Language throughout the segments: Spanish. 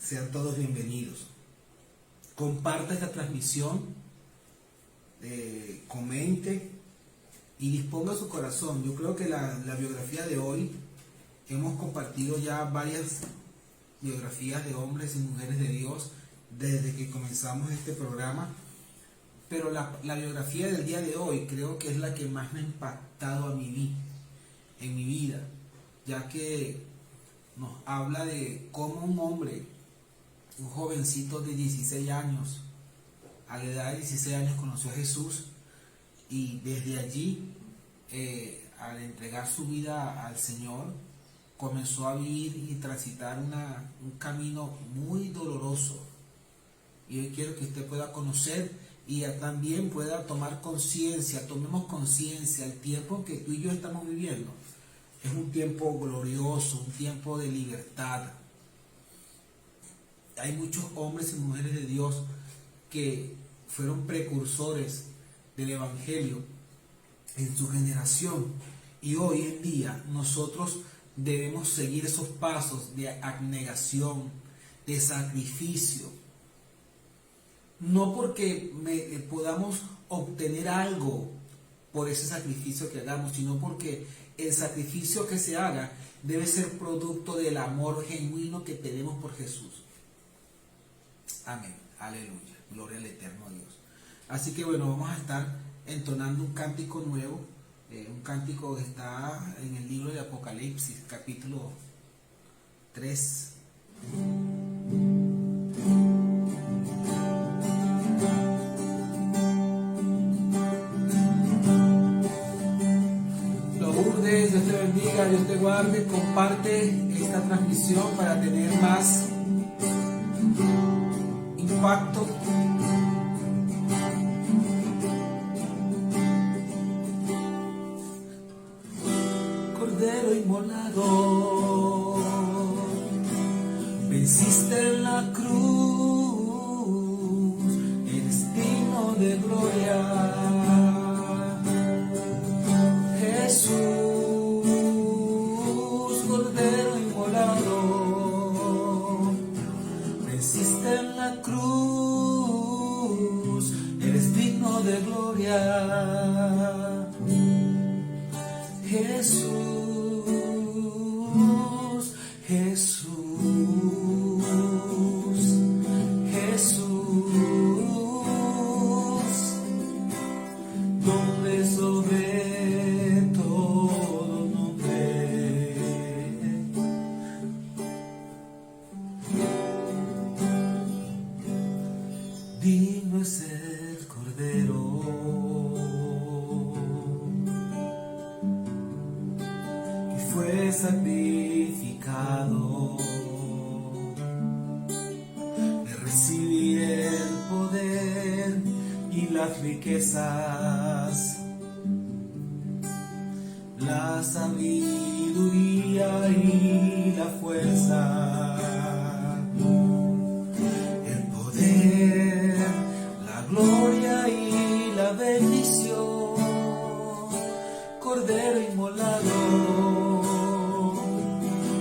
Sean todos bienvenidos. Comparta esta transmisión, comente y disponga su corazón. Yo creo que la biografía de hoy, hemos compartido ya varias biografías de hombres y mujeres de Dios desde que comenzamos este programa, pero la biografía del día de hoy creo que es la que más me ha impactado en mi vida, ya que nos habla de cómo un hombre, un jovencito de 16 años, a la edad de 16 años conoció a Jesús, y desde allí, al entregar su vida al Señor, comenzó a vivir y transitar un camino muy doloroso. Y hoy quiero que usted pueda conocer y también pueda tomar conciencia, tomemos conciencia. El tiempo que tú y yo estamos viviendo es un tiempo glorioso, un tiempo de libertad. Hay muchos hombres y mujeres de Dios que fueron precursores del Evangelio en su generación, y hoy en día nosotros debemos seguir esos pasos de abnegación, de sacrificio, no porque podamos obtener algo por ese sacrificio que hagamos, sino porque el sacrificio que se haga debe ser producto del amor genuino que tenemos por Jesús. Amén, aleluya, gloria al eterno Dios. Así que bueno, vamos a estar entonando un cántico nuevo, un cántico que está en el libro de Apocalipsis, capítulo 3. Lourdes, Dios te bendiga, Dios te guarde. Comparte esta transmisión para tener más impacto. Cordero inmolado, venciste en la cruz, eres digno de gloria, Jesús, Cordero inmolado, venciste en la cruz, eres digno de gloria, Jesús, Jesús, Jesús, nombre sobre todo nombre. Digno es el Cordero fue sacrificado, de recibir el poder y las riquezas, la sabiduría y la fuerza, el poder, la gloria y la bendición. Cordero inmolado,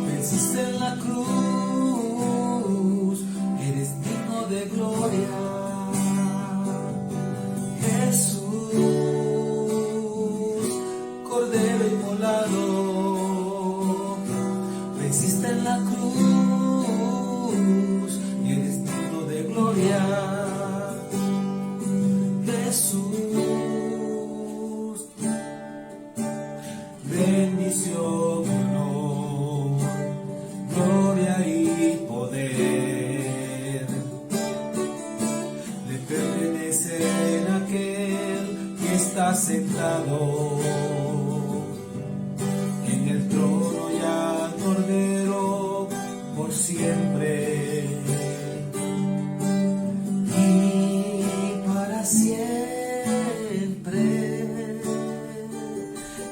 venciste en la cruz, eres digno de gloria, Jesús, Cordero inmolado, venciste en la cruz, eres digno de gloria, Jesús. Bendición, honor, gloria y poder le pertenecen a aquel que está sentado en el trono y al Cordero por siempre y para siempre.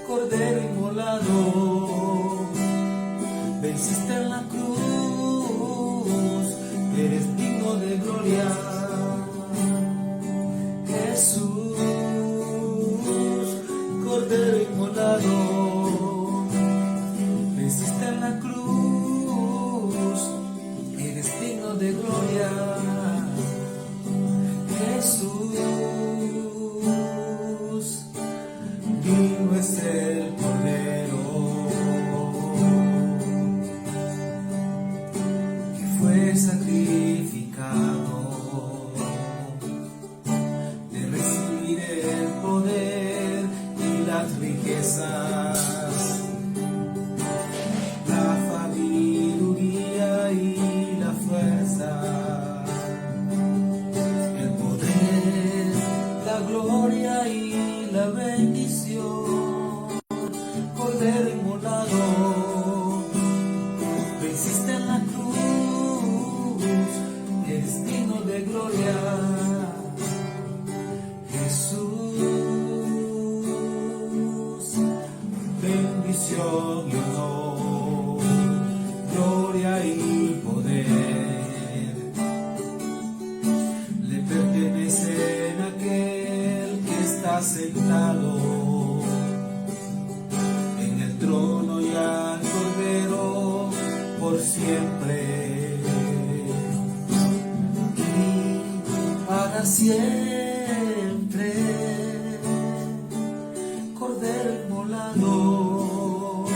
Cordero inmolado, venciste en la cruz, eres digno de gloria, Jesús, Cordero inmolado, venciste en la cruz, eres digno de gloria. Jesús, vivo es el Cordero que fue sacrificado, de recibir el poder y las riquezas, la sabiduría y la fuerza, el poder, la gloria y la bendición. Cordero inmolado, venciste en la cruz, eres digno de gloria. Jesús, bendición y honor, gloria y poder le pertenecen a aquel que está sentado en el trono y al Cordero por siempre y para siempre. Cordero inmolado,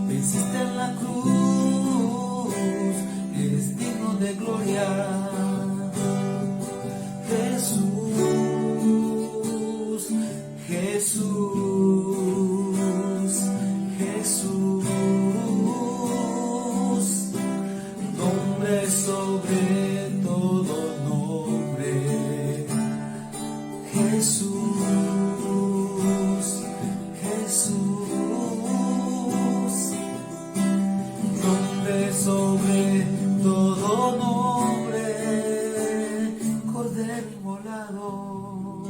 venciste en la cruz, eres digno de gloria. Jesús, Jesús, Jesús, nombre sobre todo nombre. Jesús, Jesús, nombre sobre todo nombre. Cordero inmolado,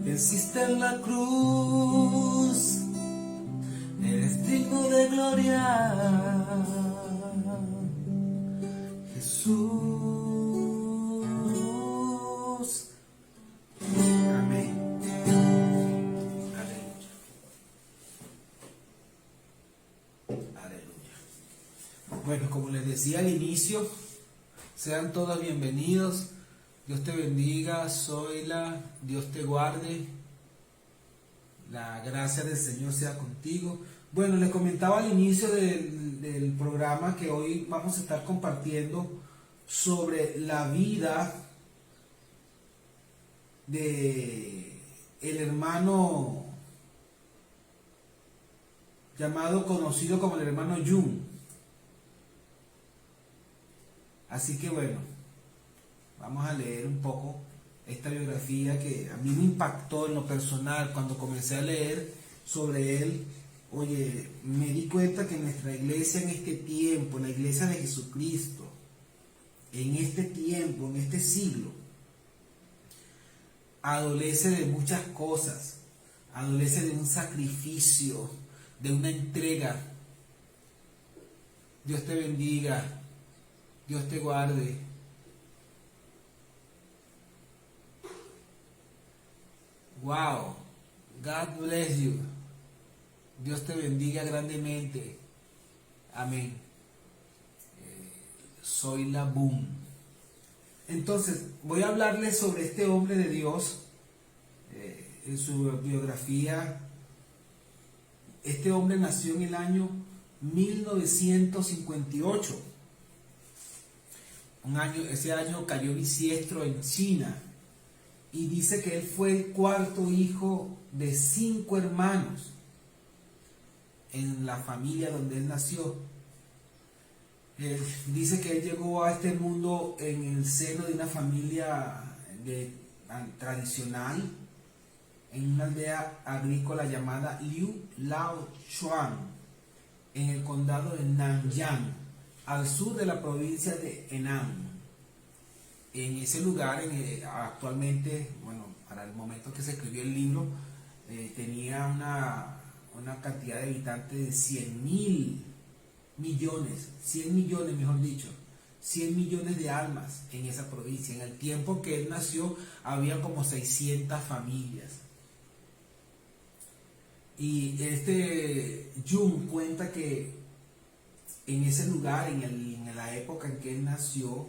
venciste en la cruz, eres digno de gloria. Jesús. Amén. Aleluya. Aleluya. Bueno, como les decía al inicio, sean todos bienvenidos. Dios te bendiga, Zoila. Dios te guarde. La gracia del Señor sea contigo. Bueno, les comentaba al inicio del programa que hoy vamos a estar compartiendo sobre la vida de el hermano conocido como el hermano Jung. Así que bueno, vamos a leer un poco esta biografía que a mí me impactó en lo personal cuando comencé a leer sobre él. Oye, me di cuenta que nuestra iglesia en este tiempo, la iglesia de Jesucristo, en este tiempo, en este siglo, adolece de muchas cosas, adolece de un sacrificio, de una entrega. Dios te bendiga, Dios te guarde. Wow, God bless you. Dios te bendiga grandemente. Amén. Soy la boom. Entonces, voy a hablarles sobre este hombre de Dios. En su biografía, este hombre nació en el año 1958. Ese año cayó bisiesto en China. Y dice que él fue el cuarto hijo de 5 hermanos en la familia donde él nació. Dice que él llegó a este mundo en el seno de una familia tradicional, en una aldea agrícola llamada Liu Lao Chuan, en el condado de Nanyang, al sur de la provincia de Henan. En ese lugar, actualmente, bueno, para el momento que se escribió el libro, tenía una cantidad de habitantes de 100 millones, mejor dicho, 100 millones de almas en esa provincia. En el tiempo que él nació, había como 600 familias. Y Jung cuenta que en ese lugar, en en la época en que él nació,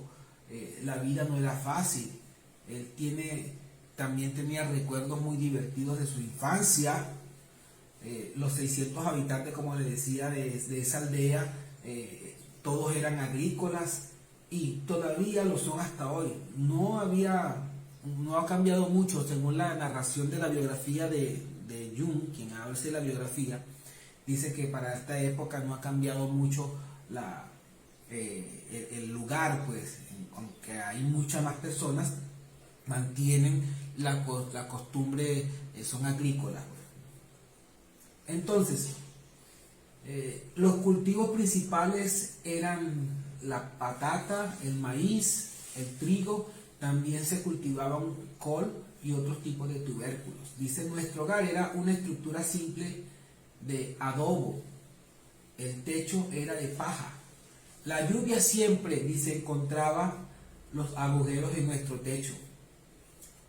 la vida no era fácil. Él también tenía recuerdos muy divertidos de su infancia. Los 600 habitantes, como le decía, de esa aldea, todos eran agrícolas y todavía lo son hasta hoy. No ha cambiado mucho, según la narración de la biografía de Jung, quien hace la biografía, dice que para esta época no ha cambiado mucho el lugar, pues, aunque hay muchas más personas, mantienen la costumbre, son agrícolas. Entonces, los cultivos principales eran la patata, el maíz, el trigo. También se cultivaban col y otros tipos de tubérculos. Dice, nuestro hogar era una estructura simple de adobo. El techo era de paja. La lluvia siempre, dice, encontraba los agujeros en nuestro techo.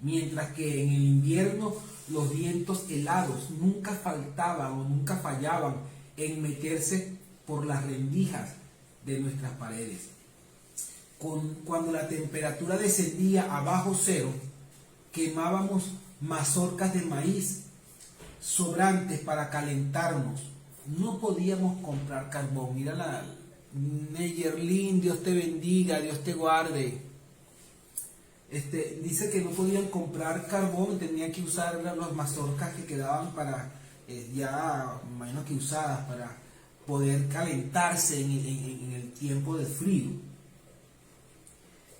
Mientras que en el invierno los vientos helados nunca faltaban o nunca fallaban en meterse por las rendijas de nuestras paredes. Cuando la temperatura descendía a bajo cero, quemábamos mazorcas de maíz sobrantes para calentarnos. No podíamos comprar carbón. Mira la Neyerlin, Dios te bendiga, Dios te guarde. Dice que no podían comprar carbón, tenían que usar las mazorcas que quedaban para, ya, imagino que usadas para poder calentarse en el tiempo de frío.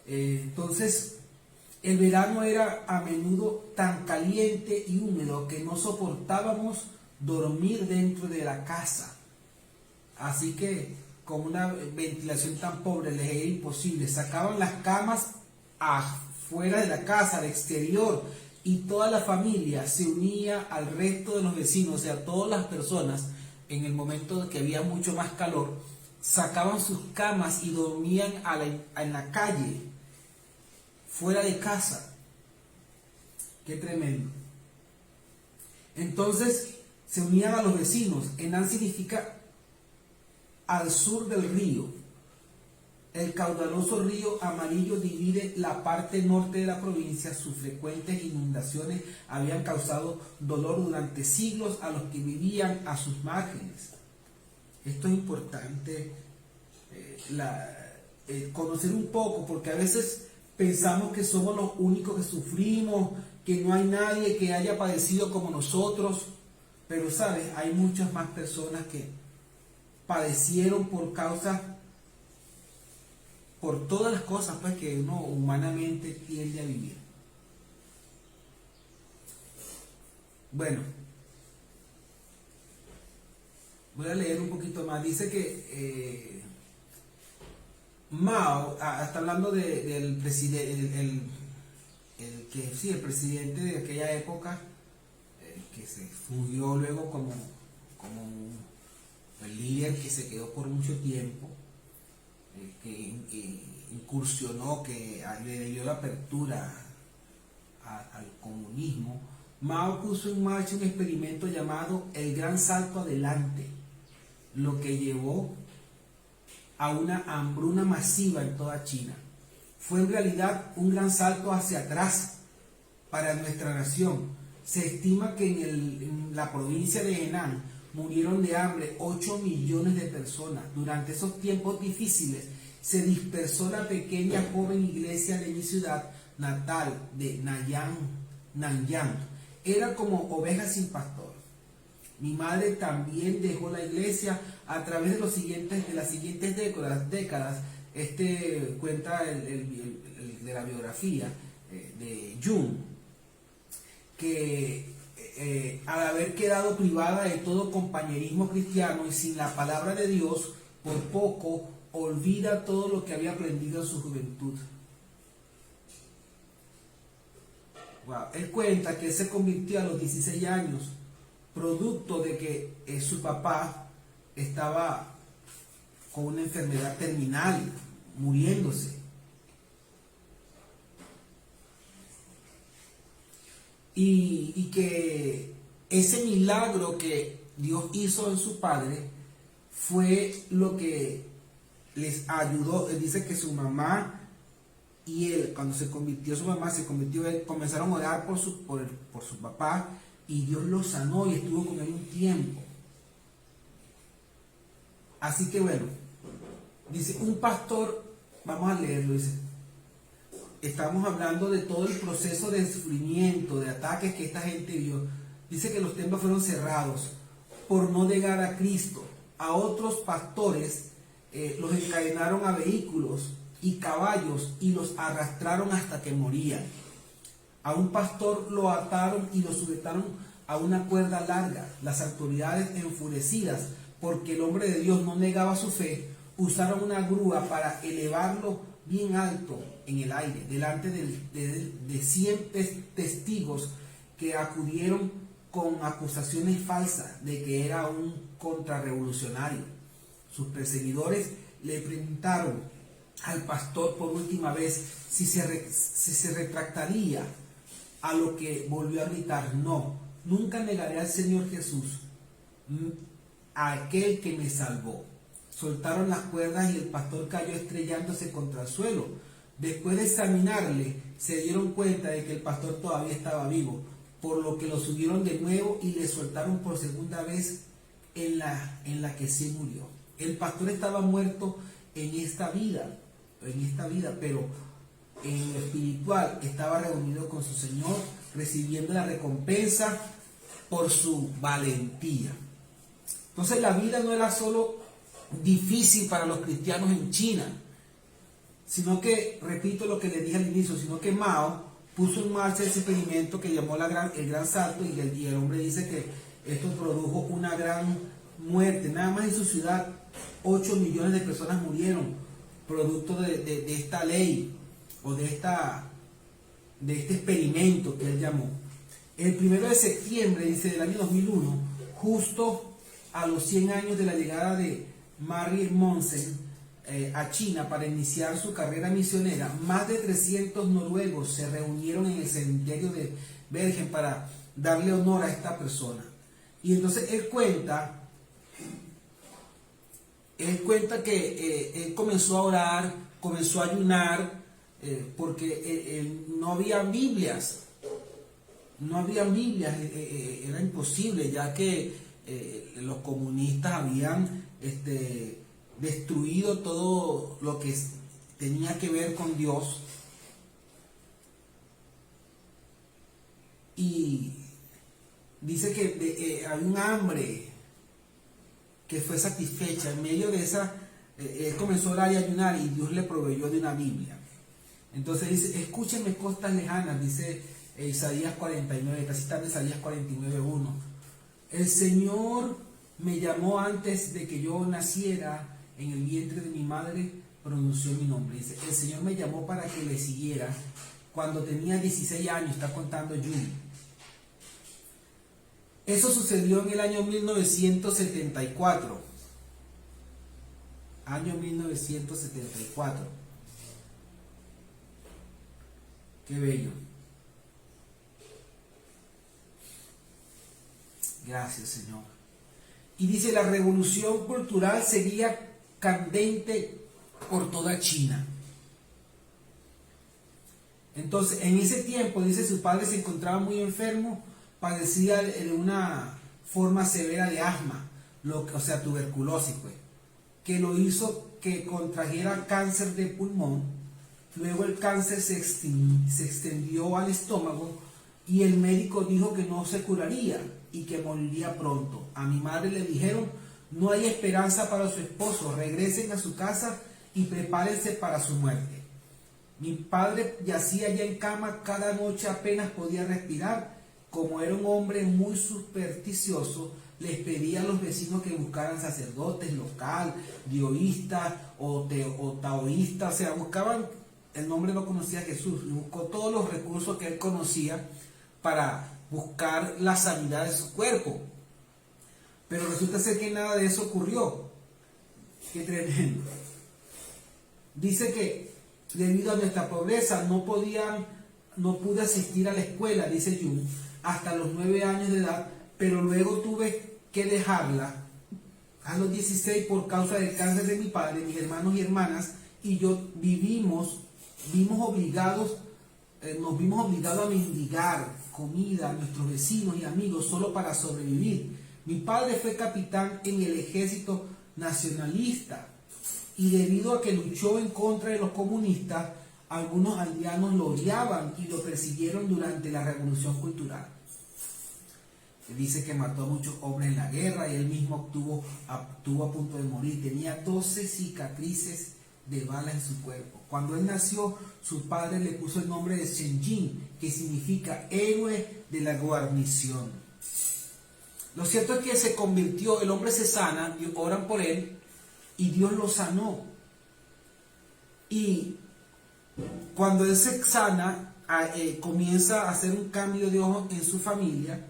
Entonces, el verano era a menudo tan caliente y húmedo que no soportábamos dormir dentro de la casa. Así que, con una ventilación tan pobre, les era imposible. Sacaban las camas afuera de la casa, al exterior, y toda la familia se unía al resto de los vecinos, o sea, todas las personas, en el momento de que había mucho más calor, sacaban sus camas y dormían en la calle, fuera de casa. Qué tremendo. Entonces se unían a los vecinos. Enan significa al sur del río. El caudaloso río Amarillo divide la parte norte de la provincia. Sus frecuentes inundaciones habían causado dolor durante siglos a los que vivían a sus márgenes. Esto es importante, conocer un poco, porque a veces pensamos que somos los únicos que sufrimos, que no hay nadie que haya padecido como nosotros, pero sabes, hay muchas más personas que padecieron por todas las cosas pues que uno humanamente tiende a vivir. Bueno, voy a leer un poquito más. Dice que Mao, está hablando del presidente, el presidente de aquella época, que se fungió luego como el líder que se quedó por mucho tiempo, que incursionó, que le dio la apertura al comunismo. Mao puso en marcha un experimento llamado el Gran Salto Adelante, lo que llevó a una hambruna masiva en toda China. Fue en realidad un gran salto hacia atrás para nuestra nación. Se estima que en la provincia de Henan murieron de hambre 8 millones de personas. Durante esos tiempos difíciles se dispersó la pequeña joven iglesia de mi ciudad natal de Nanyang. Era como ovejas sin pastor. Mi madre también dejó la iglesia a través de las siguientes décadas. Cuenta de la biografía de Jung, que al haber quedado privada de todo compañerismo cristiano y sin la palabra de Dios, por poco olvida todo lo que había aprendido en su juventud. Wow. Él cuenta que él se convirtió a los 16 años, producto de que su papá estaba con una enfermedad terminal, muriéndose. Y que ese milagro que Dios hizo en su padre fue lo que les ayudó. Él dice que su mamá y él, cuando se convirtió su mamá, se convirtió él, comenzaron a orar por su papá, y Dios lo sanó y estuvo con él un tiempo. Así que bueno, dice un pastor, vamos a leerlo, dice, estamos hablando de todo el proceso de sufrimiento, de ataques que esta gente vio. Dice que los templos fueron cerrados por no negar a Cristo. A otros pastores los encadenaron a vehículos y caballos y los arrastraron hasta que morían. A un pastor lo ataron y lo sujetaron a una cuerda larga. Las autoridades, enfurecidas porque el hombre de Dios no negaba su fe, usaron una grúa para elevarlo bien alto en el aire, delante de 100 testigos que acudieron con acusaciones falsas de que era un contrarrevolucionario. Sus perseguidores le preguntaron al pastor por última vez si se retractaría, a lo que volvió a gritar: no, nunca negaré al Señor Jesús, a aquel que me salvó. Soltaron las cuerdas y el pastor cayó estrellándose contra el suelo. Después de examinarle, se dieron cuenta de que el pastor todavía estaba vivo, por lo que lo subieron de nuevo y le soltaron por segunda vez en la que se murió. El pastor estaba muerto en esta vida, pero en lo espiritual estaba reunido con su Señor, recibiendo la recompensa por su valentía. Entonces la vida no era solo difícil para los cristianos en China, sino que, repito lo que le dije al inicio, sino que Mao puso en marcha ese experimento que llamó el gran salto, y el hombre dice que esto produjo una gran muerte. Nada más en su ciudad 8 millones de personas murieron producto de esta ley o de este experimento que él llamó. El 1 de septiembre, dice, del año 2001, justo a los 100 años de la llegada de Marie Monsen a China para iniciar su carrera misionera, más de 300 noruegos se reunieron en el cementerio de Bergen para darle honor a esta persona. Y entonces él cuenta que él comenzó a orar, comenzó a ayunar, porque no había Biblias, era imposible, ya que los comunistas habían destruido todo lo que tenía que ver con Dios, y dice que había un hambre que fue satisfecha. En medio de esa, él comenzó a orar y ayunar, y Dios le proveyó de una Biblia. Entonces dice: escúchenme costas lejanas, dice Isaías 49, casi está en Isaías 49:1. El Señor me llamó antes de que yo naciera, en el vientre de mi madre pronunció mi nombre. Dice: el Señor me llamó para que le siguiera cuando tenía 16 años, está contando Jun. Eso sucedió en el año 1974. Año 1974. Qué bello. Gracias, Señor. Y dice: la revolución cultural seguía candente por toda China. Entonces, en ese tiempo, dice, su padre se encontraba muy enfermo, padecía de una forma severa de asma, o sea, tuberculosis, pues, que lo hizo que contrajera cáncer de pulmón. Luego el cáncer se extendió al estómago, y el médico dijo que no se curaría y que moriría pronto. A mi madre le dijeron: no hay esperanza para su esposo, regresen a su casa y prepárense para su muerte. Mi padre yacía ya en cama, cada noche apenas podía respirar. Como era un hombre muy supersticioso, les pedía a los vecinos que buscaran sacerdotes local, dioístas o taoístas, o sea, buscaban, el nombre no conocía a Jesús, y buscó todos los recursos que él conocía para buscar la sanidad de su cuerpo. Pero resulta ser que nada de eso ocurrió. Qué tremendo. Dice que debido a nuestra pobreza no pude asistir a la escuela, dice Jun, hasta los 9 años de edad, pero luego tuve que dejarla A los 16, por causa del cáncer de mi padre, mis hermanos y hermanas y yo nos vimos obligados a mendigar comida a nuestros vecinos y amigos solo para sobrevivir. Mi padre fue capitán en el ejército nacionalista y debido a que luchó en contra de los comunistas, algunos aldeanos lo odiaban y lo persiguieron durante la Revolución Cultural. Dice que mató a muchos hombres en la guerra y él mismo estuvo a punto de morir. Tenía 12 cicatrices de balas en su cuerpo. Cuando él nació, su padre le puso el nombre de Shenjin, que significa héroe de la guarnición. Lo cierto es que se convirtió, el hombre se sana, oran por él y Dios lo sanó. Y cuando él se sana, comienza a hacer un cambio de ojos en su familia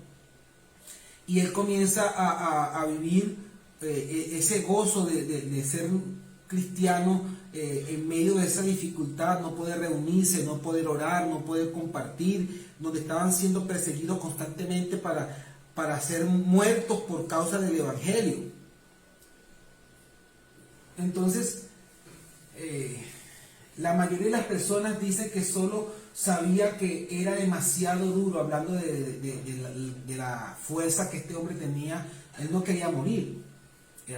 y él comienza a vivir ese gozo de ser cristiano en medio de esa dificultad, no poder reunirse, no poder orar, no poder compartir, donde estaban siendo perseguidos constantemente para ser muertos por causa del evangelio. Entonces, la mayoría de las personas dicen que solo sabía que era demasiado duro, hablando de la fuerza que este hombre tenía. Él no quería morir,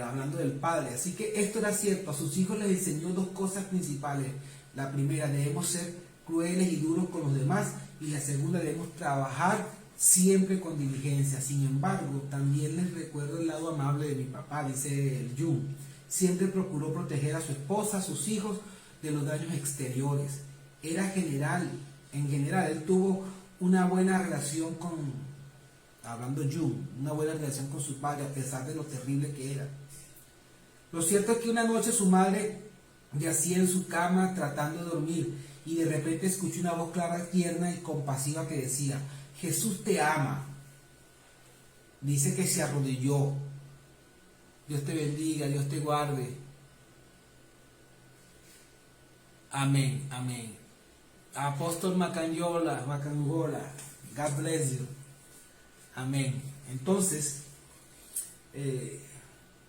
hablando del padre. Así que esto era cierto. A sus hijos les enseñó dos cosas principales. La primera, debemos ser crueles y duros con los demás, y la segunda, debemos trabajar siempre con diligencia. Sin embargo, también les recuerdo el lado amable de mi papá, dice el Jung. Siempre procuró proteger a su esposa, a sus hijos, de los daños exteriores. Era general, en general, él tuvo una buena relación hablando Jung, una buena relación con su padre, a pesar de lo terrible que era. Lo cierto es que una noche su madre yacía en su cama tratando de dormir, y de repente escuchó una voz clara, tierna y compasiva que decía: Jesús te ama. Dice que se arrodilló. Dios te bendiga, Dios te guarde. Amén, amén. Apóstol Macangola, God bless you. Amén. Entonces,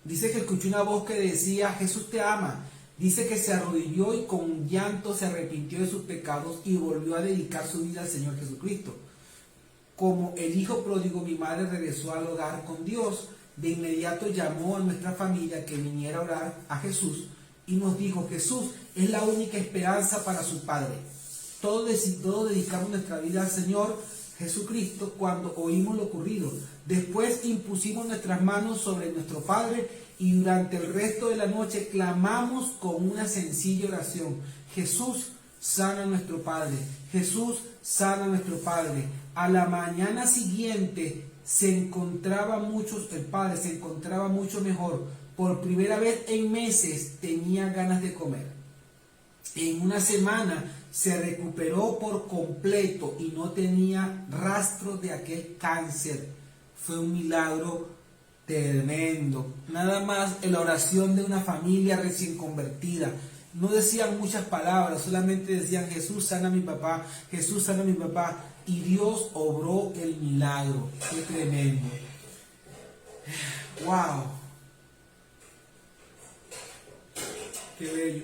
dice que escuchó una voz que decía: Jesús te ama. Dice que se arrodilló y con llanto se arrepintió de sus pecados y volvió a dedicar su vida al Señor Jesucristo. Como el hijo pródigo, mi madre regresó al hogar con Dios. De inmediato llamó a nuestra familia que viniera a orar a Jesús y nos dijo: Jesús es la única esperanza para su Padre. Todos dedicamos nuestra vida al Señor Jesucristo cuando oímos lo ocurrido. Después impusimos nuestras manos sobre nuestro Padre y durante el resto de la noche clamamos con una sencilla oración: Jesús, sana a nuestro Padre. Jesús, sana a nuestro Padre. A la mañana siguiente el Padre se encontraba mucho mejor. Por primera vez en meses tenía ganas de comer. En una semana se recuperó por completo y no tenía rastro de aquel cáncer. Fue un milagro tremendo. Nada más en la oración de una familia recién convertida. No decían muchas palabras, solamente decían: Jesús, sana a mi papá, Jesús, sana a mi papá. Y Dios obró el milagro. Qué tremendo. ¡Wow! ¡Qué bello!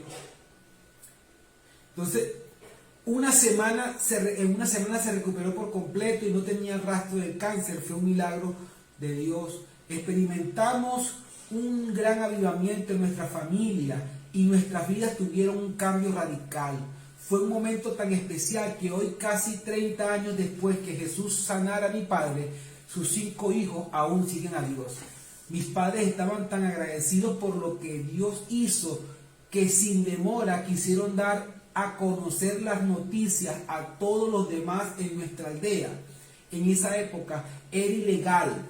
Entonces, en una semana se recuperó por completo y no tenía rastro del cáncer. Fue un milagro de Dios. Experimentamos un gran avivamiento en nuestra familia y nuestras vidas tuvieron un cambio radical. Fue un momento tan especial que hoy, casi 30 años después que Jesús sanara a mi padre, sus 5 hijos aún siguen a Dios. Mis padres estaban tan agradecidos por lo que Dios hizo que sin demora quisieron dar a conocer las noticias a todos los demás en nuestra aldea. En esa época era ilegal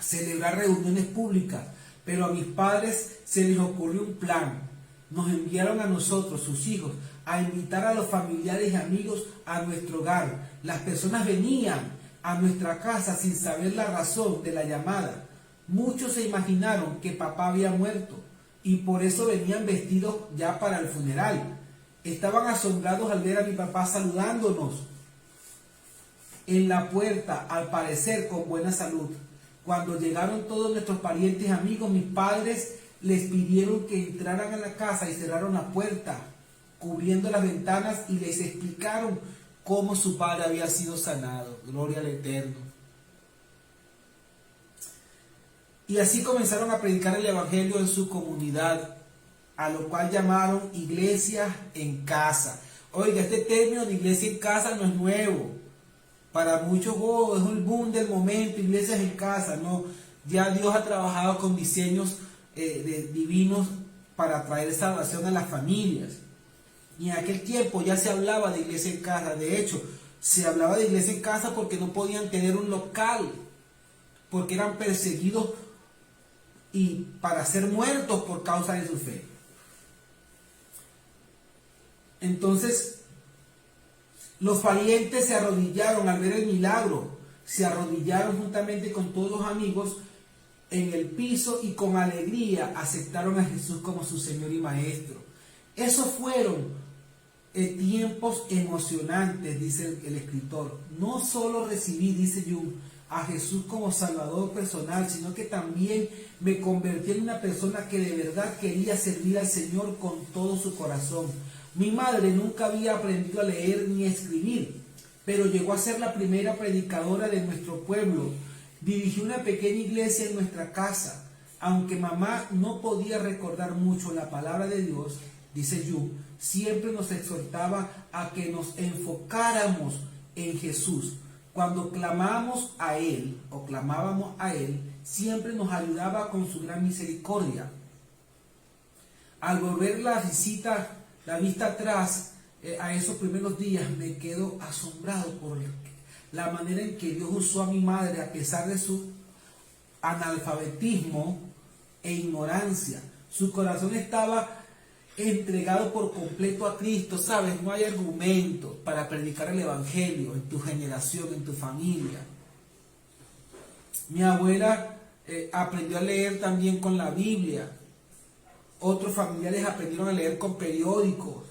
celebrar reuniones públicas, pero a mis padres se les ocurrió un plan. Nos enviaron a nosotros, sus hijos, a invitar a los familiares y amigos a nuestro hogar. Las personas venían a nuestra casa sin saber la razón de la llamada. Muchos se imaginaron que papá había muerto y por eso venían vestidos ya para el funeral. Estaban asombrados al ver a mi papá saludándonos en la puerta, al parecer con buena salud. Cuando llegaron todos nuestros parientes y amigos, mis padres les pidieron que entraran a la casa y cerraron la puerta, cubriendo las ventanas, y les explicaron cómo su padre había sido sanado. Gloria al Eterno. Y así comenzaron a predicar el Evangelio en su comunidad, a lo cual llamaron iglesia en casa. Oiga, este término de iglesia en casa no es nuevo. Para muchos, es un boom del momento, iglesias en casa. No, ya Dios ha trabajado con diseños divinos para traer salvación a las familias. Y en aquel tiempo ya se hablaba de iglesia en casa. De hecho, se hablaba de iglesia en casa porque no podían tener un local, porque eran perseguidos y para ser muertos por causa de su fe. Entonces, los parientes se arrodillaron al ver el milagro, se arrodillaron juntamente con todos los amigos en el piso y con alegría aceptaron a Jesús como su Señor y Maestro. Esos fueron tiempos emocionantes, dice el escritor. No solo recibí, dice Jung, a Jesús como Salvador personal, sino que también me convertí en una persona que de verdad quería servir al Señor con todo su corazón. Mi madre nunca había aprendido a leer ni a escribir, pero llegó a ser la primera predicadora de nuestro pueblo. Dirigió una pequeña iglesia en nuestra casa. Aunque mamá no podía recordar mucho la palabra de Dios, dice Jung, siempre nos exhortaba a que nos enfocáramos en Jesús. Cuando clamábamos a Él o clamábamos a Él, siempre nos ayudaba con su gran misericordia. Al volver la vista atrás a esos primeros días, me quedo asombrado por la manera en que Dios usó a mi madre a pesar de su analfabetismo e ignorancia. Su corazón estaba entregado por completo a Cristo. Sabes, no hay argumentos para predicar el Evangelio en tu generación, en tu familia. Mi abuela aprendió a leer también con la Biblia. Otros familiares aprendieron a leer con periódicos.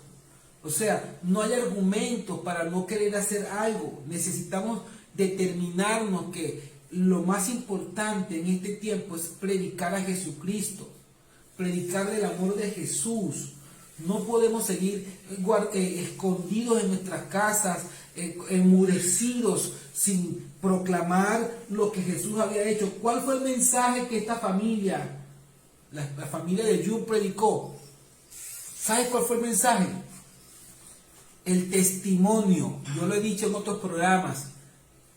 O sea, no hay argumentos para no querer hacer algo. Necesitamos determinarnos que lo más importante en este tiempo es predicar a Jesucristo, predicar del amor de Jesús. No podemos seguir escondidos en nuestras casas, enmudecidos, sin proclamar lo que Jesús había hecho. ¿Cuál fue el mensaje que esta familia, la familia de Jung, predicó? ¿Sabes cuál fue el mensaje? El testimonio. Yo lo he dicho en otros programas.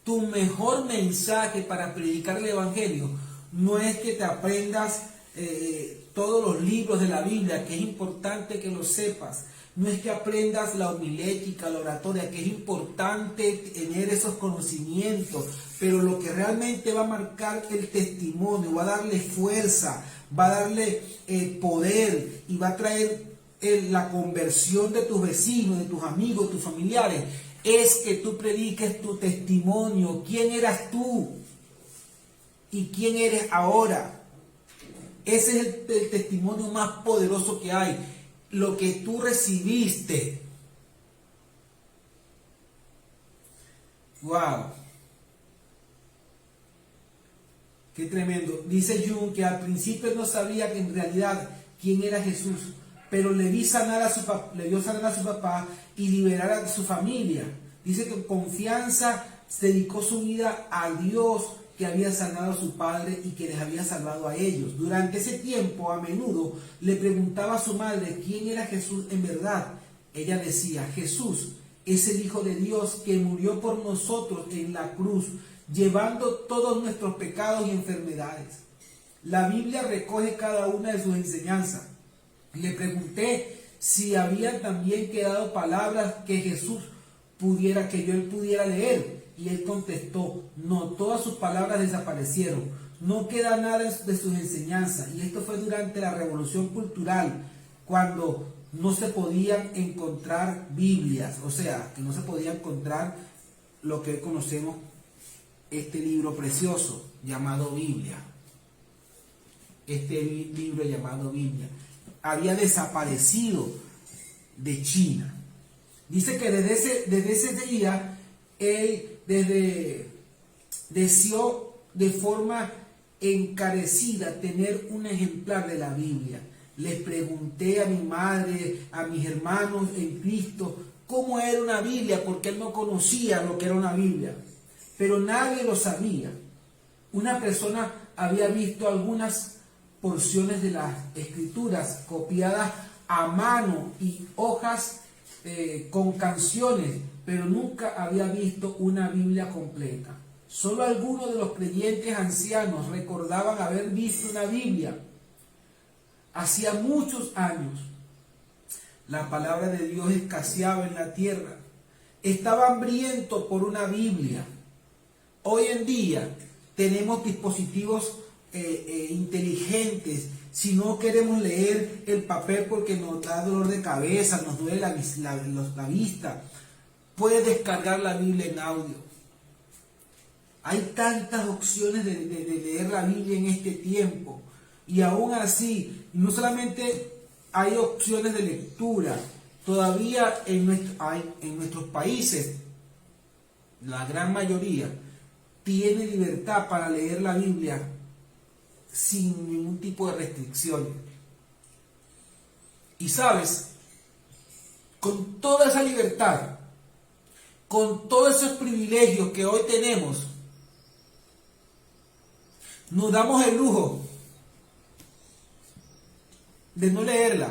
Tu mejor mensaje para predicar el Evangelio no es que te aprendas todos los libros de la Biblia, que es importante que lo sepas. No es que aprendas la homilética, la oratoria, que es importante tener esos conocimientos, pero lo que realmente va a marcar el testimonio, va a darle fuerza, va a darle poder y va a traer la conversión de tus vecinos, de tus amigos, de tus familiares, es que tú prediques tu testimonio. ¿Quién eras tú? ¿Y quién eres ahora? Ese es el testimonio más poderoso que hay. Lo que tú recibiste. ¡Wow! ¡Qué tremendo! Dice Jung que al principio no sabía que en realidad quién era Jesús, pero le vio sanar a su papá y liberar a su familia. Dice que con confianza se dedicó su vida a Dios, que había sanado a su padre y que les había salvado a ellos. Durante ese tiempo, a menudo le preguntaba a su madre quién era Jesús en verdad. Ella decía: Jesús es el Hijo de Dios que murió por nosotros en la cruz, llevando todos nuestros pecados y enfermedades. La Biblia recoge cada una de sus enseñanzas. Le pregunté si había también quedado palabras que él pudiera leer. Y él contestó: no, todas sus palabras desaparecieron, no queda nada de sus enseñanzas. Y esto fue durante la Revolución Cultural, cuando no se podían encontrar Biblias, o sea, que no se podía encontrar lo que conocemos, este libro precioso llamado Biblia. Este libro llamado Biblia había desaparecido de China. Dice que desde ese día él deseó de forma encarecida tener un ejemplar de la Biblia. Les pregunté a mi madre, a mis hermanos en Cristo, cómo era una Biblia, porque él no conocía lo que era una Biblia, pero nadie lo sabía. Una persona había visto algunas porciones de las escrituras copiadas a mano y hojas con canciones, pero nunca había visto una Biblia completa. Solo algunos de los creyentes ancianos recordaban haber visto una Biblia. Hacía muchos años, la palabra de Dios escaseaba en la tierra. Estaba hambriento por una Biblia. Hoy en día tenemos dispositivos inteligentes. Si no queremos leer el papel porque nos da dolor de cabeza, nos duele la vista, puedes descargar la Biblia en audio. Hay tantas opciones de leer la Biblia en este tiempo. Y aún así, no solamente hay opciones de lectura, todavía en nuestros países, la gran mayoría tiene libertad para leer la Biblia sin ningún tipo de restricciones. Y sabes, con toda esa libertad, con todos esos privilegios que hoy tenemos, nos damos el lujo de no leerla.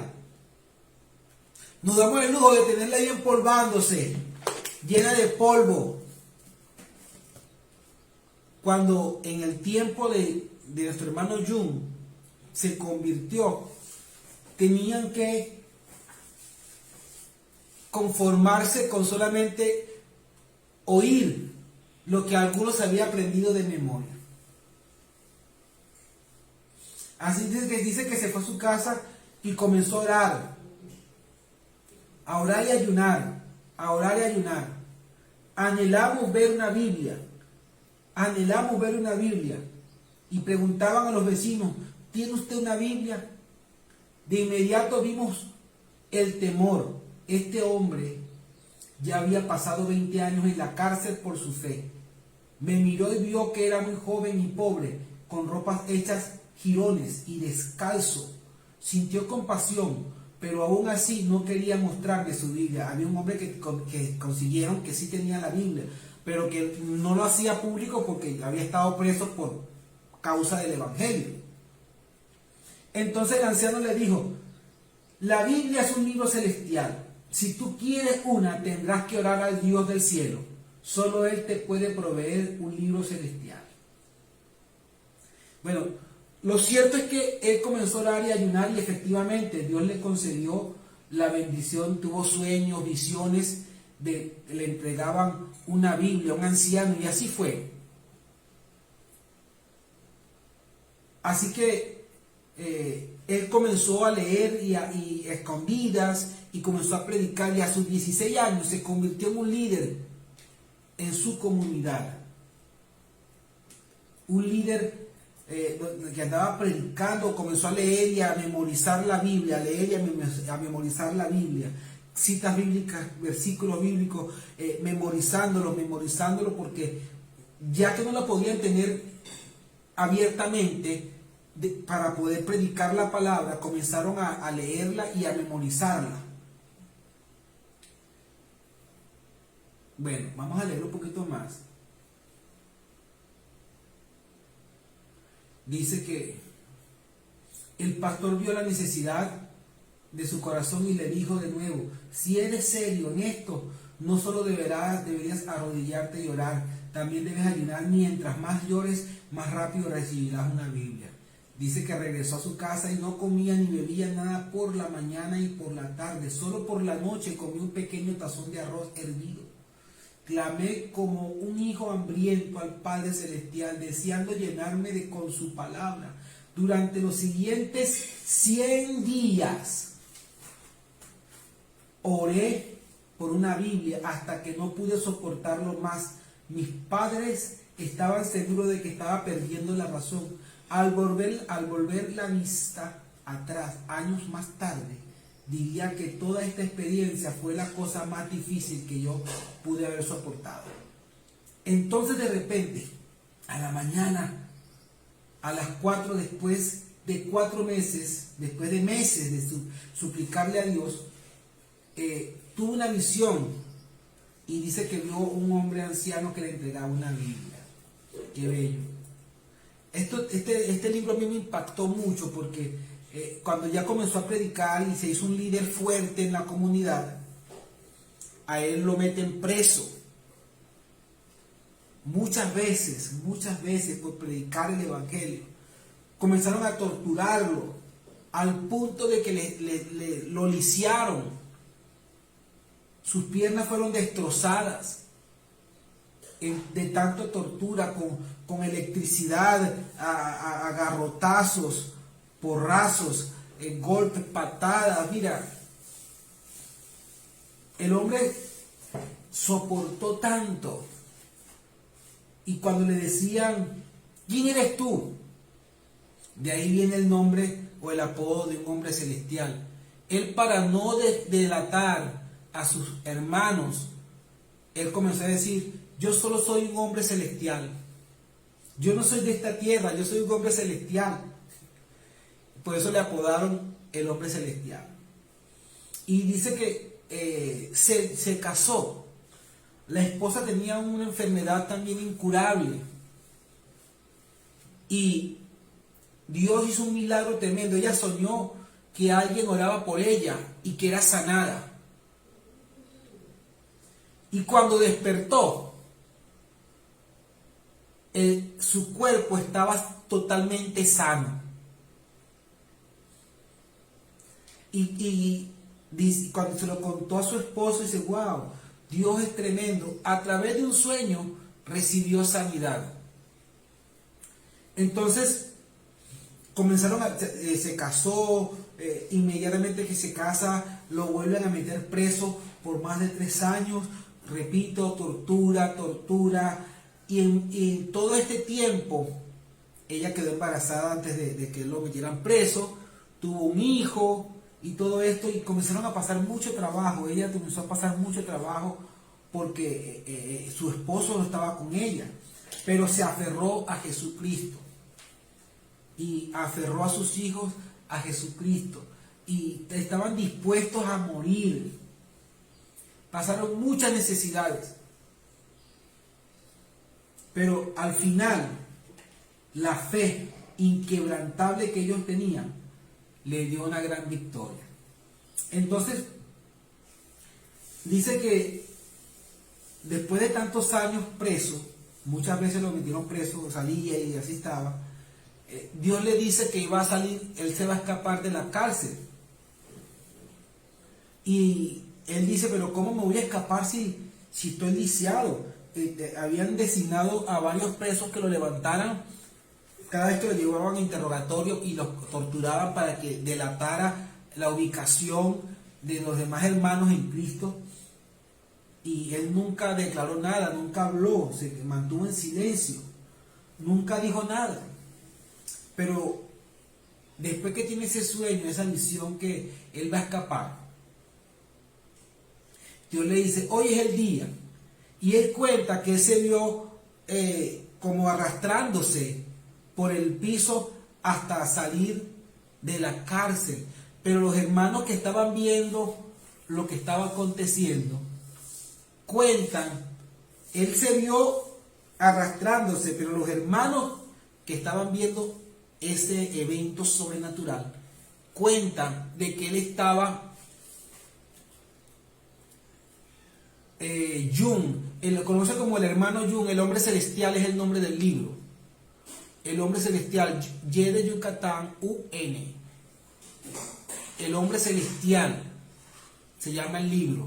Nos damos el lujo de tenerla ahí empolvándose, llena de polvo. Cuando en el tiempo de nuestro hermano Jung se convirtió, tenían que conformarse con solamente oír lo que algunos habían aprendido de memoria. Así dice que se fue a su casa y comenzó a orar y ayunar, a orar y ayunar. Anhelamos ver una Biblia. Y preguntaban a los vecinos, ¿tiene usted una Biblia? De inmediato vimos el temor. Este hombre ya había pasado 20 años en la cárcel por su fe. Me miró y vio que era muy joven y pobre, con ropas hechas jirones y descalzo. Sintió compasión, pero aún así no quería mostrarle su Biblia. Había un hombre que consiguieron que sí tenía la Biblia, pero que no lo hacía público porque había estado preso por causa del Evangelio. Entonces el anciano le dijo, la Biblia es un libro celestial. Si tú quieres una, tendrás que orar al Dios del cielo. Solo Él te puede proveer un libro celestial. Bueno, lo cierto es que él comenzó a orar y ayunar y efectivamente Dios le concedió la bendición, tuvo sueños, visiones, le entregaban una Biblia a un anciano y así fue. Así que él comenzó a leer y escondidas y comenzó a predicar y a sus 16 años se convirtió en un líder en su comunidad. Un líder que andaba predicando, comenzó a leer y a memorizar la Biblia, a leer y a memorizar la Biblia, citas bíblicas, versículos bíblicos, memorizándolo, porque ya que no la podían tener abiertamente para poder predicar la palabra, comenzaron a leerla y a memorizarla. Bueno, vamos a leer un poquito más. Dice que el pastor vio la necesidad de su corazón y le dijo de nuevo, si eres serio en esto, no solo deberías arrodillarte y orar, también debes ayunar. Mientras más llores, más rápido recibirás una Biblia. Dice que regresó a su casa y no comía ni bebía nada por la mañana y por la tarde. Solo por la noche comió un pequeño tazón de arroz hervido. Clamé como un hijo hambriento al Padre Celestial, deseando llenarme con su palabra. Durante los siguientes 100 días oré por una Biblia hasta que no pude soportarlo más. Mis padres estaban seguros de que estaba perdiendo la razón. Al volver la vista atrás, años más tarde, diría que toda esta experiencia fue la cosa más difícil que yo pude haber soportado. Entonces de repente, a la mañana, a las 4, después de 4 meses, después de meses de suplicarle a Dios, tuvo una visión y dice que vio un hombre anciano que le entregaba una Biblia. Qué bello. Este libro a mí me impactó mucho porque cuando ya comenzó a predicar y se hizo un líder fuerte en la comunidad, a él lo meten preso. Muchas veces por predicar el evangelio, comenzaron a torturarlo al punto de que lo lisiaron. Sus piernas fueron destrozadas de tanta tortura, con electricidad, a garrotazos, porrazos, golpes, patadas. Mira, el hombre soportó tanto. Y cuando le decían, ¿quién eres tú? De ahí viene el nombre o el apodo de un hombre celestial. Él, para no delatar a sus hermanos, él comenzó a decir, yo solo soy un hombre celestial. Yo no soy de esta tierra, yo soy un hombre celestial. Por eso le apodaron el hombre celestial. Y dice que se casó. La esposa tenía una enfermedad también incurable. Y Dios hizo un milagro tremendo. Ella soñó que alguien oraba por ella y que era sanada. Y cuando despertó, su cuerpo estaba totalmente sano. Y cuando se lo contó a su esposo, dice, wow, Dios es tremendo. A través de un sueño recibió sanidad. Entonces se casó. Inmediatamente que se casa, lo vuelven a meter preso por más de 3 años. Repito, tortura. Y en todo este tiempo, ella quedó embarazada antes de que lo metieran preso. Tuvo un hijo y todo esto, y comenzaron a pasar mucho trabajo. Ella comenzó a pasar mucho trabajo porque su esposo no estaba con ella, pero se aferró a Jesucristo y aferró a sus hijos a Jesucristo, y estaban dispuestos a morir. Pasaron muchas necesidades, pero al final la fe inquebrantable que ellos tenían le dio una gran victoria. Entonces dice que después de tantos años preso, muchas veces lo metieron preso, salía y así estaba, Dios le dice que iba a salir, él se va a escapar de la cárcel. Y él dice, pero ¿cómo me voy a escapar si estoy lisiado? Habían designado a varios presos que lo levantaran cada vez que lo llevaban a interrogatorio y lo torturaban para que delatara la ubicación de los demás hermanos en Cristo. Y él nunca declaró nada, nunca habló, se mantuvo en silencio, nunca dijo nada. Pero después que tiene ese sueño, esa visión que él va a escapar, Dios le dice, hoy es el día. Y él cuenta que él se vio como arrastrándose por el piso hasta salir de la cárcel. Pero los hermanos que estaban viendo lo que estaba aconteciendo cuentan, él se vio arrastrándose, pero los hermanos que estaban viendo ese evento sobrenatural cuentan de que él estaba Jung, él lo conoce como el hermano Jung, el hombre celestial es el nombre del libro. El hombre celestial, Y de Yucatán, UN. El hombre celestial se llama el libro.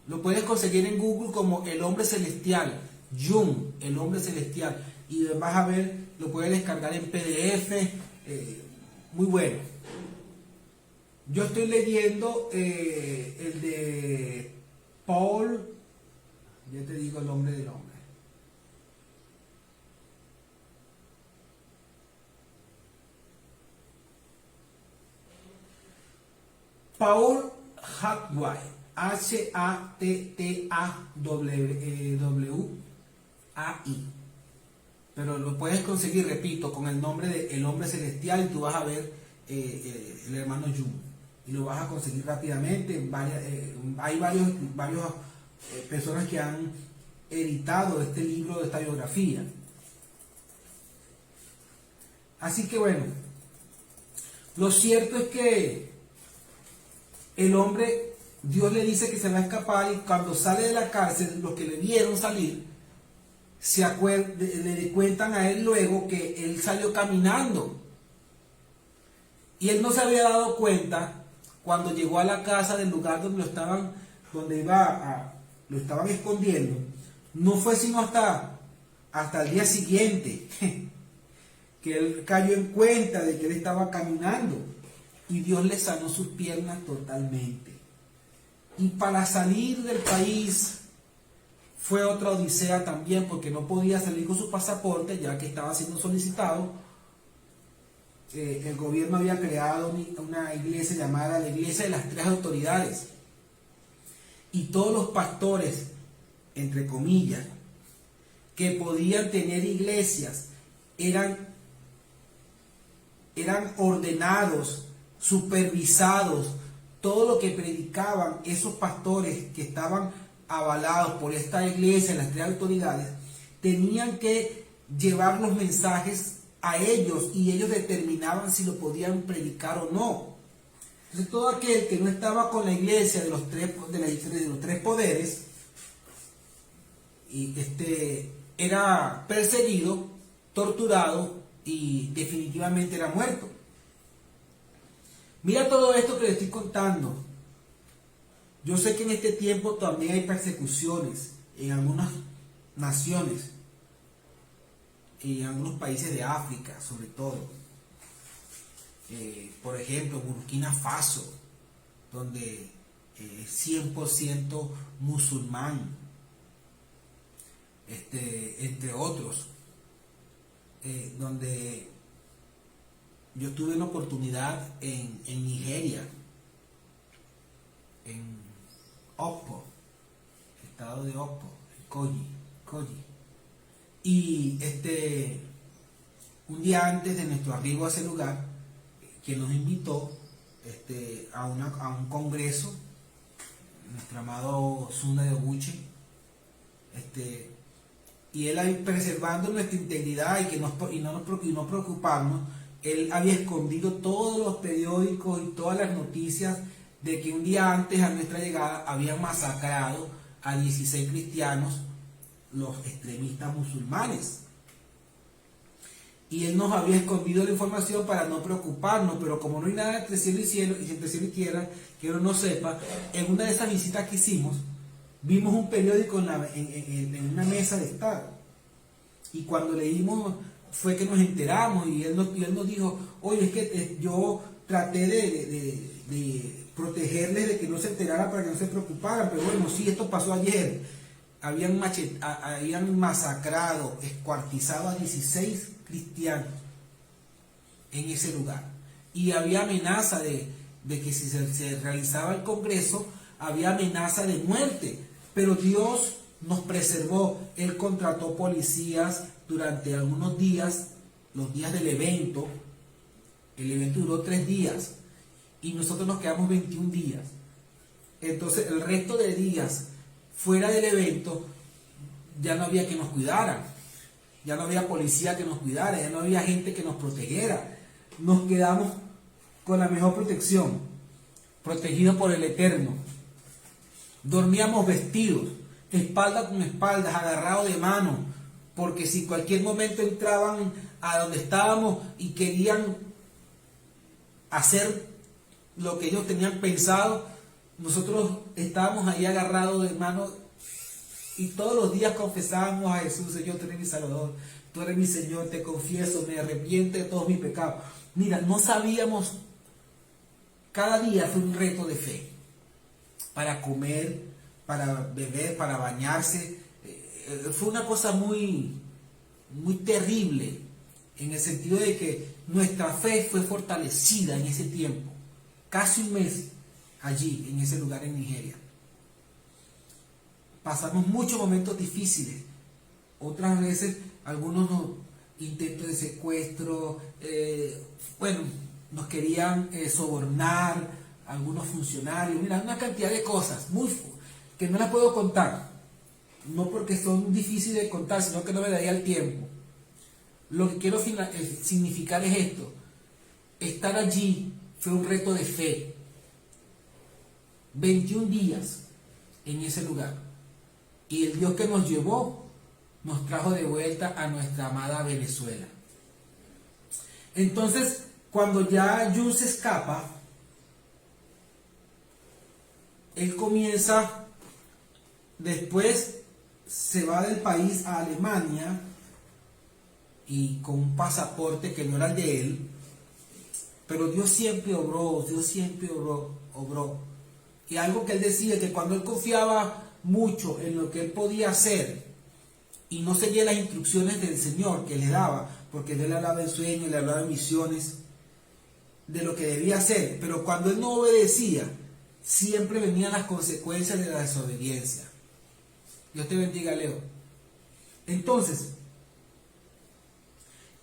Lo puedes conseguir en Google como el hombre celestial, Jung, el hombre celestial. Y vas a ver, lo puedes descargar en PDF, muy bueno. Yo estoy leyendo el de Paul, ya te digo el nombre del hombre. Paul Hattaway, Hattawai. pero lo puedes conseguir, repito, con el nombre de El Hombre Celestial, y tú vas a ver el hermano Jung, y lo vas a conseguir rápidamente. Hay varios personas que han editado este libro, de esta biografía. Así que bueno, lo cierto es que el hombre, Dios le dice que se va a escapar, y cuando sale de la cárcel, los que le vieron salir, le cuentan a él luego que él salió caminando. Y él no se había dado cuenta cuando llegó a la casa del lugar donde lo estaban escondiendo. No fue sino hasta el día siguiente que él cayó en cuenta de que él estaba caminando, y Dios le sanó sus piernas totalmente. Y para salir del país fue otra odisea también, porque no podía salir con su pasaporte, ya que estaba siendo solicitado. El gobierno había creado una iglesia llamada la Iglesia de las Tres Autoridades, y todos los pastores, entre comillas, que podían tener iglesias eran ordenados, supervisados. Todo lo que predicaban esos pastores que estaban avalados por esta iglesia, las tres autoridades, tenían que llevar los mensajes a ellos, y ellos determinaban si lo podían predicar o no. Entonces, todo aquel que no estaba con la iglesia de los tres poderes, era perseguido, torturado, y definitivamente era muerto. Mira todo esto que le estoy contando. Yo sé que en este tiempo también hay persecuciones en algunas naciones, y en algunos países de África sobre todo. Por ejemplo, Burkina Faso, donde es 100% musulmán, entre otros, donde yo tuve una oportunidad en Nigeria, en Opo, estado de Opo, Kogi. Y un día antes de nuestro arribo a ese lugar, quien nos invitó a un congreso, nuestro amado Sunda de Oguchi, y él ahí, preservando nuestra integridad y no preocuparnos, él había escondido todos los periódicos y todas las noticias de que un día antes a nuestra llegada habían masacrado a 16 cristianos, los extremistas musulmanes. Y él nos había escondido la información para no preocuparnos, pero como no hay nada entre cielo y cielo, y entre cielo y tierra que uno no sepa, en una de esas visitas que hicimos, vimos un periódico en una mesa de estar, y cuando leímos fue que nos enteramos, y él nos dijo: oye, es que yo traté de protegerles, de que no se enteraran para que no se preocuparan, pero bueno, sí, esto pasó ayer. Habían masacrado, escuartizado a 16 cristianos en ese lugar, y había amenaza de que si se realizaba el congreso, había amenaza de muerte. Pero Dios nos preservó. Él contrató policías durante algunos días, los días del evento. El evento duró 3 días y nosotros nos quedamos 21 días. Entonces, el resto de días fuera del evento ya no había que nos cuidaran, ya no había policía que nos cuidara, ya no había gente que nos protegiera. Nos quedamos con la mejor protección, protegidos por el Eterno. Dormíamos vestidos, espalda con espaldas, agarrados de mano, porque si en cualquier momento entraban a donde estábamos y querían hacer lo que ellos tenían pensado, nosotros estábamos ahí agarrados de mano, y todos los días confesábamos a Jesús: Señor, tú eres mi Salvador, tú eres mi Señor, te confieso, me arrepiento de todos mis pecados. Mira, no sabíamos, cada día fue un reto de fe, para comer, para beber, para bañarse. Fue una cosa muy, muy terrible, en el sentido de que nuestra fe fue fortalecida en ese tiempo, casi un mes allí, en ese lugar en Nigeria. Pasamos muchos momentos difíciles, otras veces algunos intentos de secuestro, bueno, nos querían sobornar, algunos funcionarios, mira, una cantidad de cosas que no las puedo contar, no porque son difíciles de contar, sino que no me daría el tiempo. Lo que quiero significar es esto: estar allí fue un reto de fe, 21 días en ese lugar, y el Dios que nos llevó nos trajo de vuelta a nuestra amada Venezuela. Entonces, cuando ya Jun se escapa, él comienza, después se va del país a Alemania, y con un pasaporte que no era el de él, pero Dios siempre obró, obró. Y algo que él decía, que cuando él confiaba mucho en lo que él podía hacer y no seguía las instrucciones del Señor que le daba, porque Dios le hablaba en sueños, le hablaba en visiones de lo que debía hacer, pero cuando él no obedecía, siempre venían las consecuencias de la desobediencia. Dios te bendiga, Leo. Entonces,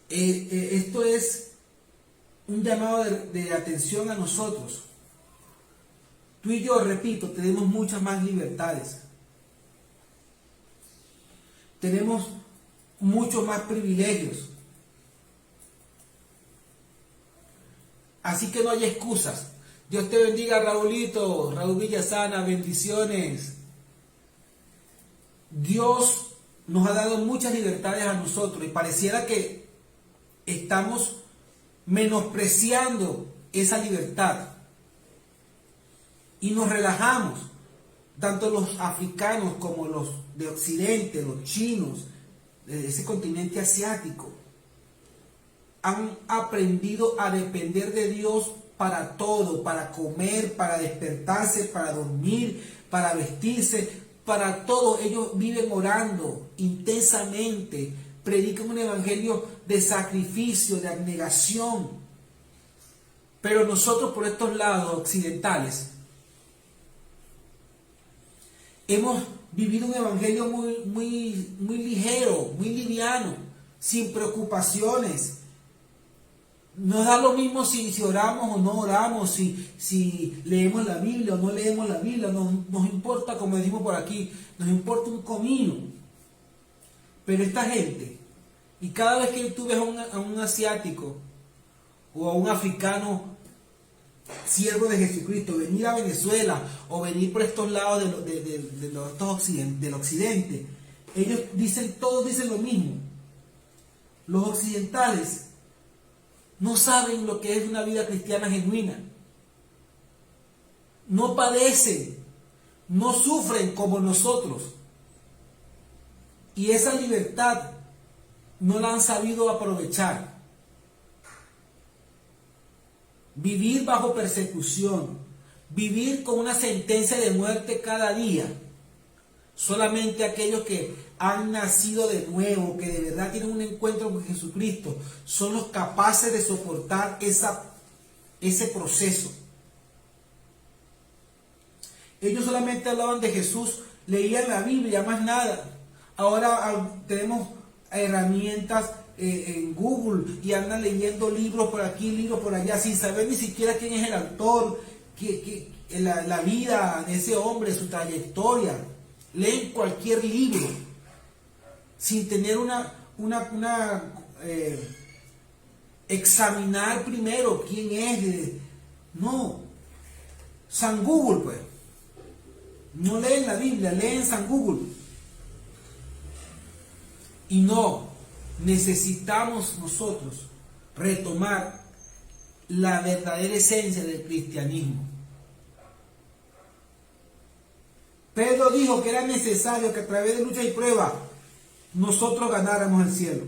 esto es un llamado de atención a nosotros. Tú y yo, repito, tenemos muchas más libertades. Tenemos muchos más privilegios. Así que no hay excusas. Dios te bendiga, Raúlito, Raúl Villasana, bendiciones. Dios nos ha dado muchas libertades a nosotros y pareciera que estamos menospreciando esa libertad y nos relajamos. Tanto los africanos como los de Occidente, los chinos, de ese continente asiático, han aprendido a depender de Dios para todo, para comer, para despertarse, para dormir, para vestirse, para todo. Ellos viven orando intensamente, predican un evangelio de sacrificio, de abnegación. Pero nosotros por estos lados occidentales hemos vivido un evangelio muy ligero, muy liviano, sin preocupaciones. Nos da lo mismo si oramos o no oramos, si leemos la Biblia o no leemos la Biblia. Nos importa, como decimos por aquí, nos importa un comino. Pero esta gente, y cada vez que tú ves a un asiático o a un africano siervo de Jesucristo venir a Venezuela o venir por estos lados del occidente, ellos todos dicen lo mismo. Los occidentales no saben lo que es una vida cristiana genuina. No padecen, no sufren como nosotros. Y esa libertad no la han sabido aprovechar. Vivir bajo persecución, vivir con una sentencia de muerte cada día. Solamente aquellos que han nacido de nuevo, que de verdad tienen un encuentro con Jesucristo, son los capaces de soportar ese proceso. Ellos solamente hablaban de Jesús, leían la Biblia, más nada. Ahora tenemos herramientas en Google y andan leyendo libros por aquí, libros por allá, sin saber ni siquiera quién es el autor, la vida de ese hombre, su trayectoria. Leen cualquier libro sin tener examinar primero quién es. No, San Google, pues. No leen la Biblia, leen San Google. Y no, necesitamos nosotros retomar la verdadera esencia del cristianismo. Pedro dijo que era necesario que a través de lucha y prueba nosotros ganáramos el cielo.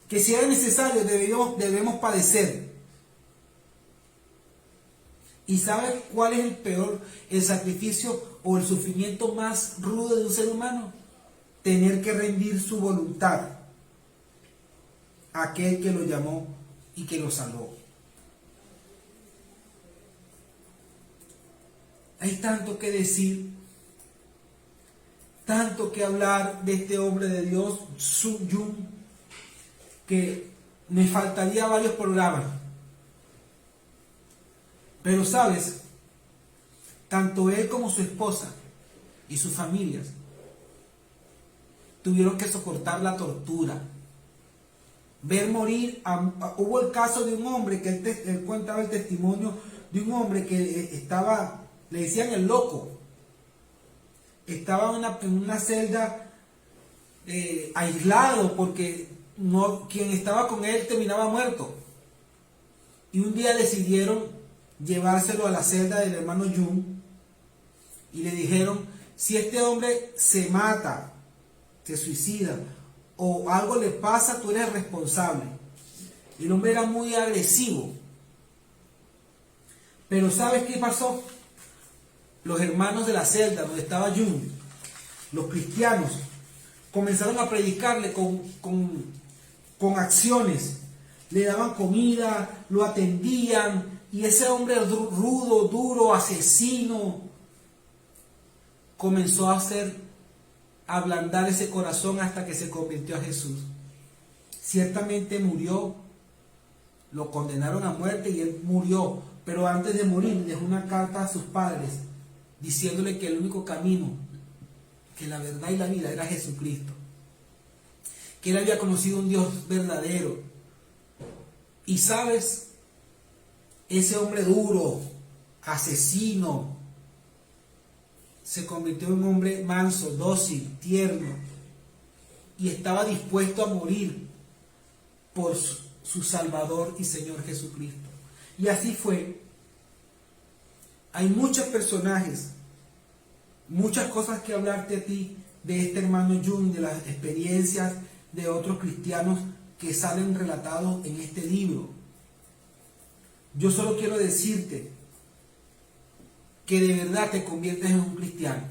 Que si era necesario debemos padecer. ¿Y sabes cuál es el sacrificio o el sufrimiento más rudo de un ser humano? Tener que rendir su voluntad a aquel que lo llamó y que lo salvó. Hay tanto que decir, tanto que hablar de este hombre de Dios, Sun Jun, que me faltaría varios programas. Pero sabes, tanto él como su esposa y sus familias tuvieron que soportar la tortura, ver morir hubo el caso de un hombre que él contaba el testimonio de un hombre que estaba, le decían el loco, estaba en una celda aislado porque quien estaba con él terminaba muerto, y un día decidieron llevárselo a la celda del hermano Jung y le dijeron: si este hombre se mata, se suicida o algo le pasa, tú eres responsable. Y el hombre era muy agresivo. Pero ¿sabes qué pasó? Los hermanos de la celda donde estaba Jung, los cristianos, comenzaron a predicarle con acciones. Le daban comida, lo atendían, y ese hombre rudo, duro, asesino, comenzó a ablandar ese corazón hasta que se convirtió a Jesús. Ciertamente murió, lo condenaron a muerte y él murió, pero antes de morir dejó una carta a sus padres diciéndole que el único camino, que la verdad y la vida era Jesucristo, que él había conocido un Dios verdadero. Y sabes, ese hombre duro, asesino, se convirtió en un hombre manso, dócil, tierno, y estaba dispuesto a morir por su Salvador y Señor Jesucristo. Y así fue. Hay muchos personajes, muchas cosas que hablarte a ti de este hermano Jung, de las experiencias de otros cristianos que salen relatados en este libro. Yo solo quiero decirte que de verdad te conviertes en un cristiano.